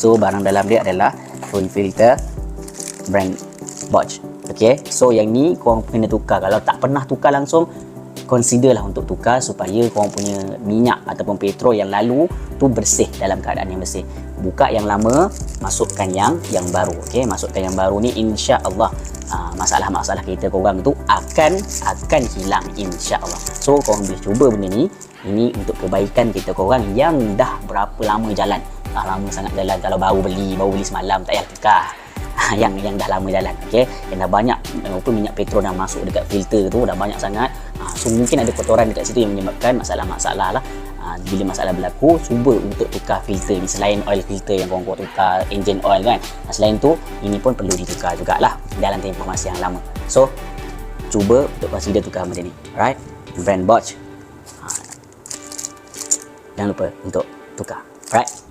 So barang dalam dia adalah full filter brand Bosch. Okay, so yang ni korang kena tukar. Kalau tak pernah tukar langsung, consider lah untuk tukar supaya korang punya minyak ataupun petrol yang lalu tu bersih, dalam keadaan yang bersih. Buka yang lama, masukkan yang baru. Okay, masukkan yang baru ni, insya-Allah masalah-masalah kereta korang tu akan hilang, insya-Allah. So korang boleh cuba benda ni. Ini untuk kebaikan kereta korang yang dah berapa lama jalan. Lama sangat jalan. Kalau baru beli semalam, tak payah tukar. yang dah lama jalan, okey, yang dah banyak minyak petrol dah masuk dekat filter tu, dah banyak sangat. So mungkin ada kotoran dekat situ yang menyebabkan masalah-masalah lah. Bila masalah berlaku, cuba untuk tukar filter ni. Selain oil filter yang korang tukar engine oil kan, selain tu ini pun perlu ditukar jugalah dalam tempoh masa yang lama. So cuba untuk consider tukar benda ni. Alright, brand Bosch, jangan lupa untuk tukar. Alright.